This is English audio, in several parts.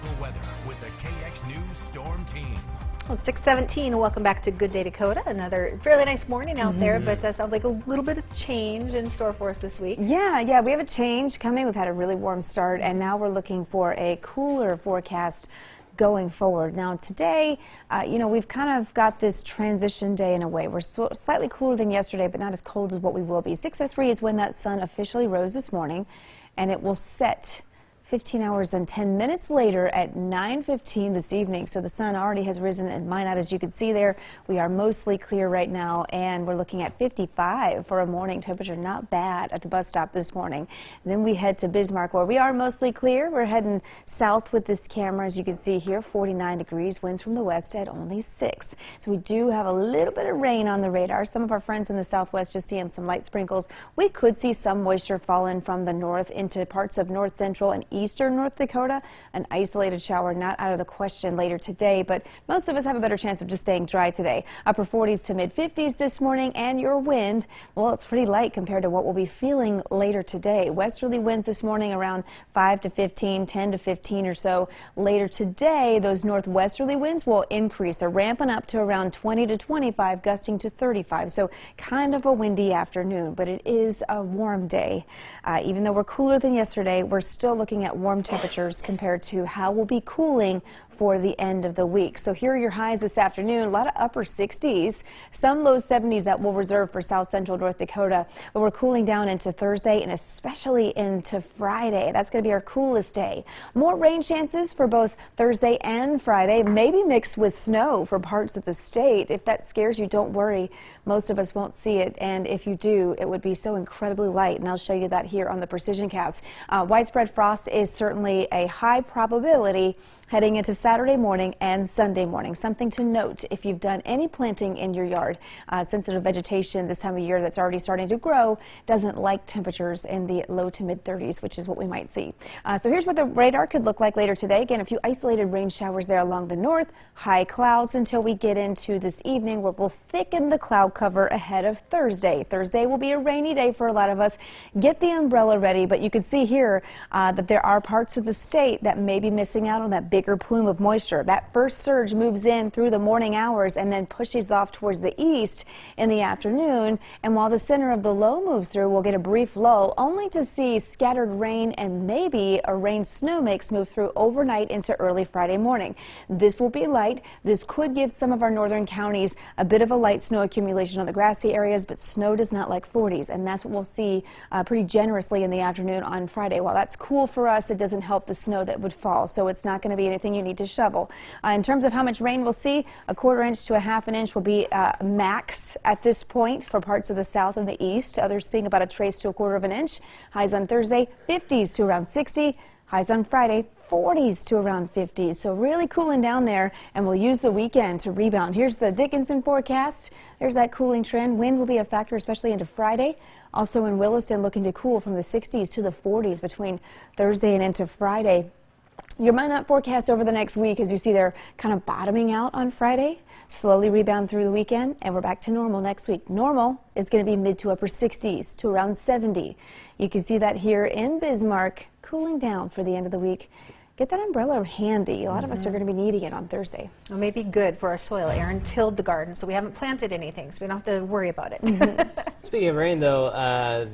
local weather with the KX News Storm Team. Well, it's 6:17. Welcome back to Good Day Dakota. Another fairly nice morning out there, but sounds like a little bit of change in store for us this week. Yeah, we have a change coming. We've had a really warm start, and now we're looking for a cooler forecast going forward. Now today, we've kind of got this transition day in a way. We're slightly cooler than yesterday, but not as cold as what we will be. 6:03 is when that sun officially rose this morning, and it will set 15 hours and 10 minutes later at 9:15 this evening. So the sun already has risen in Minot, as you can see there. We are mostly clear right now, and we're looking at 55 for a morning temperature. Not bad at the bus stop this morning. And then we head to Bismarck, where we are mostly clear. We're heading south with this camera, as you can see here, 49 degrees, winds from the west at only 6. So we do have a little bit of rain on the radar. Some of our friends in the southwest just seeing some light sprinkles. We could see some moisture falling from the north into parts of north central and eastern North Dakota. An isolated shower not out of the question later today, but most of us have a better chance of just staying dry today. Upper 40s to mid 50s this morning, and your wind, well, it's pretty light compared to what we'll be feeling later today. Westerly winds this morning around 5 to 15, 10 to 15 or so. Later today, those northwesterly winds will increase. They're ramping up to around 20 to 25, gusting to 35. So kind of a windy afternoon, but it is a warm day. Even though we're cooler than yesterday, we're still looking at warm temperatures compared to how we'll be cooling for the end of the week. So here are your highs this afternoon. A lot of upper 60s, some low 70s that we'll reserve for south central North Dakota. But we're cooling down into Thursday and especially into Friday. That's going to be our coolest day. More rain chances for both Thursday and Friday, maybe mixed with snow for parts of the state. If that scares you, don't worry. Most of us won't see it, and if you do, it would be so incredibly light, and I'll show you that here on the Precision Cast. Widespread frost is certainly a high probability heading into Saturday morning and Sunday morning. Something to note if you've done any planting in your yard. Sensitive vegetation this time of year that's already starting to grow doesn't like temperatures in the low to mid 30s, which is what we might see. So here's what the radar could look like later today. Again, a few isolated rain showers there along the north, high clouds until we get into this evening, where we'll thicken the cloud cover ahead of Thursday. Thursday will be a rainy day for a lot of us. Get the umbrella ready, but you can see here that there are parts of the state that may be missing out on that bigger plume of moisture. That first surge moves in through the morning hours and then pushes off towards the east in the afternoon. And while the center of the low moves through, we'll get a brief lull, only to see scattered rain and maybe a rain-snow mix move through overnight into early Friday morning. This will be light. This could give some of our northern counties a bit of a light snow accumulation on the grassy areas, but snow does not like 40s, and that's what we'll see pretty generously in the afternoon on Friday. While that's cool for us, it doesn't help the snow that would fall, so it's not going to be anything you need to shovel. In terms of how much rain we'll see, a quarter inch to a half an inch will be max at this point for parts of the south and the east. Others seeing about a trace to a quarter of an inch. Highs on Thursday, 50s to around 60. Highs on Friday, 40s to around 50s. So really cooling down there, and we'll use the weekend to rebound. Here's the Dickinson forecast. There's that cooling trend. Wind will be a factor, especially into Friday. Also in Williston, looking to cool from the 60s to the 40s between Thursday and into Friday. Your Minot forecast over the next week, as you see, they're kind of bottoming out on Friday, slowly rebound through the weekend, and we're back to normal next week. Normal is going to be mid to upper 60s to around 70. You can see that here in Bismarck, cooling down for the end of the week. Get that umbrella handy. A lot of us are going to be needing it on Thursday. Well, maybe good for our soil. Aaron tilled the garden, so we haven't planted anything, so we don't have to worry about it. Speaking of rain, though,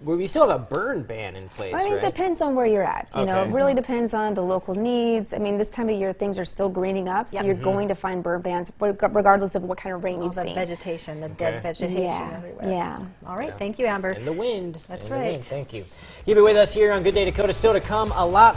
we still have a burn ban in place, I think right? it depends on where you're at. You know, Okay. it really depends on the local needs. I mean, this time of year, things are still greening up, so you're going to find burn bans regardless of what kind of rain All you've the seen. vegetation, the dead vegetation everywhere. Yeah. All right, thank you, Amber. And the wind. That's And the right. wind. Thank you. Keep it with us here on Good Day Dakota. Still to come, a lot